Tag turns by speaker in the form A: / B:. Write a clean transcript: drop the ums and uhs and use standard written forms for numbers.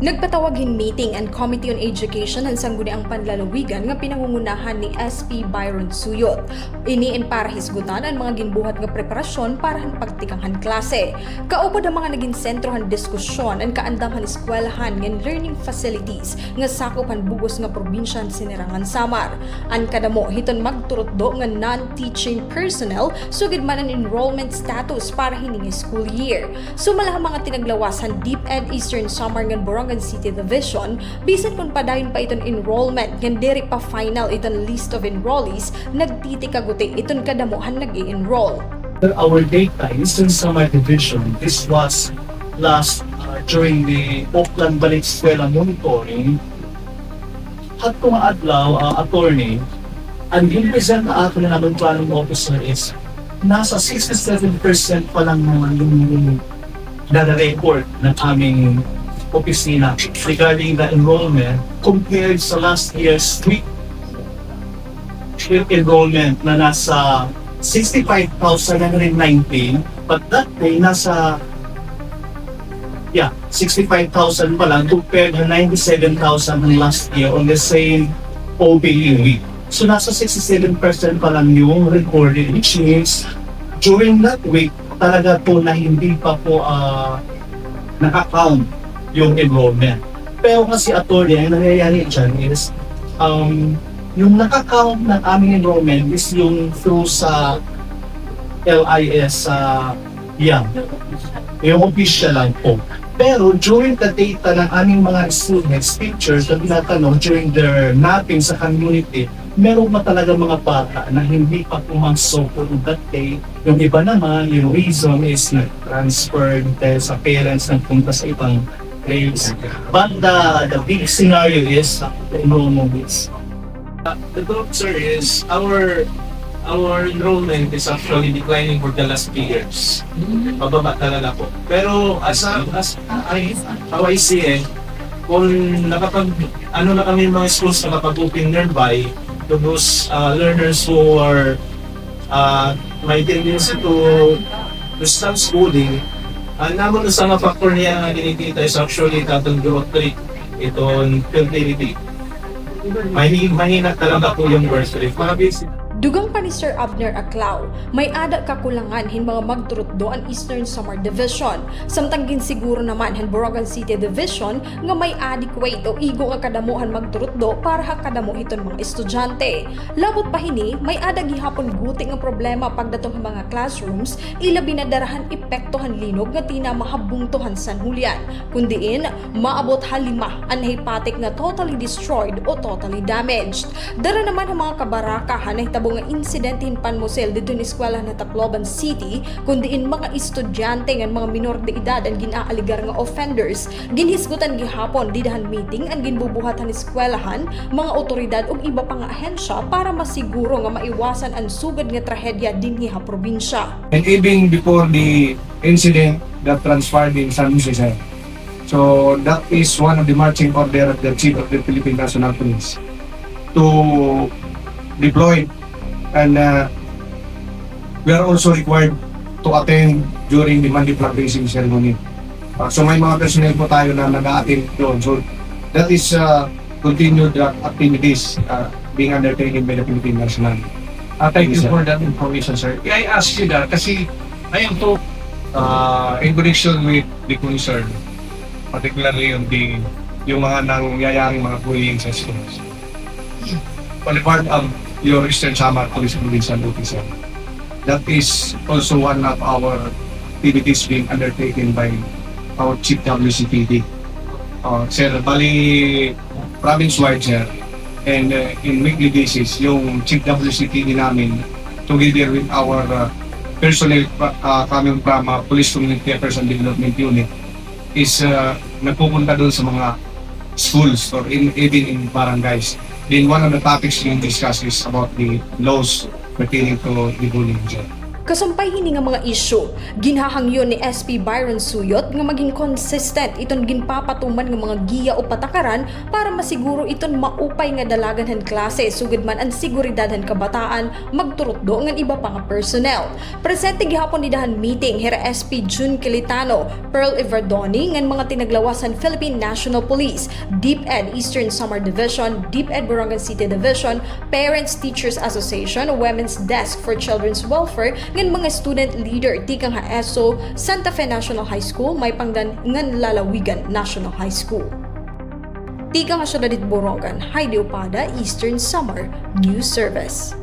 A: Nagpatawagin meeting and Committee on Education ang sangguniang panlalawigan nga pinangungunahan ni SP Byron Suyot. Iniin para hisgutan ang mga ginbuhat nga preparasyon para ang pagtikanghan klase. Kaupod ang mga naging sentrohan diskusyon ang kaandamhan eskwelahan ng learning facilities nga sakupan bugos nga probinsya Sinirangan Samar. Ang kadamo hiton magturotdo nga non-teaching personnel sugid man ang enrollment status para hining school year. Sumala ang mga tinaglawasan DepEd Eastern Samar nga Borongan City Division, bisan kung padayon pa iton enrollment, nga diri pa final iton list of enrollees, nagtitikaguti iton kadamuhan nag-i-enroll.
B: Our data in Eastern Samar Division, this was last during the Oakland Balik Eskwela monitoring. At kung adlaw, attorney, ang present na ato na naman planning officer is nasa 67% pa lang naman yung nare-record ng aming opisina regarding the enrollment compared sa last year's enrollment na nasa 65,919, but that day nasa 65,000 pa lang compared to 97,000 ng last year on the same OBE week. So nasa 67% pa lang yung recorded, which means during that week talaga po na hindi pa po naka-count yung enrollment. Pero kasi attorney, ang nangyayari dyan is yung naka-count ng aming enrollment is yung through sa LIS yung official lang po. Pero during the data ng aming mga students, teachers na tinatanong during their mapping sa community, meron pa talaga mga bata na hindi pa pumasok on that day. Yung iba naman, yung reason is transferred dahil sa parents na punta sa ibang place. But the big scenario is enrollment is.
C: The truth, sir, is our enrollment is actually declining for the last 2 years. Mababa talaga po. Pero how I see it, kung na kami mga schools nakapag-open nearby to those learners who are may tendency to stop schooling, naman sa mga factor niya nga kinikita is actually tatong growth rate, itong fertility. Mahina talaga po yung birth rate. Mga basic.
A: Dugang pa ni Sir Abner Aclao, may ada kakulangan hin mga magturutdo ang Eastern Samar Division. Samtang ginsiguro naman hin Borongan City Division nga may adequate o igo nga kadamuhan magturutdo para kadamo hiton mga estudyante. Labot pa hini, may ada gihapon guti nga problema pagdatong mga classrooms, ilabi na darahan epektohan linog nga tina mahabungtuhan San Julian. Kundiin, maabot halima ang nahipatik nga totally destroyed o totally damaged. Dara naman ang mga kabarakahan na hitabo nga insidente panmusel dito ni eskwela na Tacloban City, kundiin mga estudyante nga mga minor de edad ang ginaaligar nga offenders, ginhisgutan gihapon didahan meeting ang ginbubuhatan eskwelahan, mga otoridad ug iba pang ahensya para masiguro nga maiwasan ang sugad nga trahedya dinhi ha probinsya.
D: And even before the incident that transpired in San Jose, sir. So that is one of the marching order of the Chief of the Philippine National Police to deploy, and we are also required to attend during the Monday flag raising ceremony. So may mga personnel po tayo na nag-a-attend doon. So that is continued activities being undertaken by the Philippine National.
C: Thank you for that information, sir. I ask you that kasi I am to in connection with the concern, particularly yung mga nangyayaring mga bullying sa schools. On the part of your Eastern Samar Police Provincial Officer, that is also one of our activities being undertaken by our Chief WCPD. Sir, bali province-wide, sir, and in weekly basis, yung Chief WCPD namin, together with our personnel coming from Police Community Affairs and Development Unit, is nagpupunta doon sa mga schools or even in barangays. Then one of the topics being discussed is about the laws pertaining to the bullying.
A: Kasumpay hini nga mga isyu, ginhahangyon ni SP Byron Suyot nga maging consistent iton ginpapatuman nga mga giya o patakaran para masiguro iton maupay nga dalaganhan klase sugod man ang seguridadhan kabataan magturot do nga iba pa nga personnel. Presente gihapon ni dahan meeting hira SP June Kilitano, Pearl Iverdoni ngan mga tinaglawasan Philippine National Police, DepEd Eastern Samar Division, DepEd Borongan City Division, Parents Teachers Association, Women's Desk for Children's Welfare ngan mga student leader tikang HAESO, Santa Fe National High School, may pangdan ngan Lalawigan National High School. Tikang Asyudadit Borongan, Heidi Opada, Eastern Samar News Service.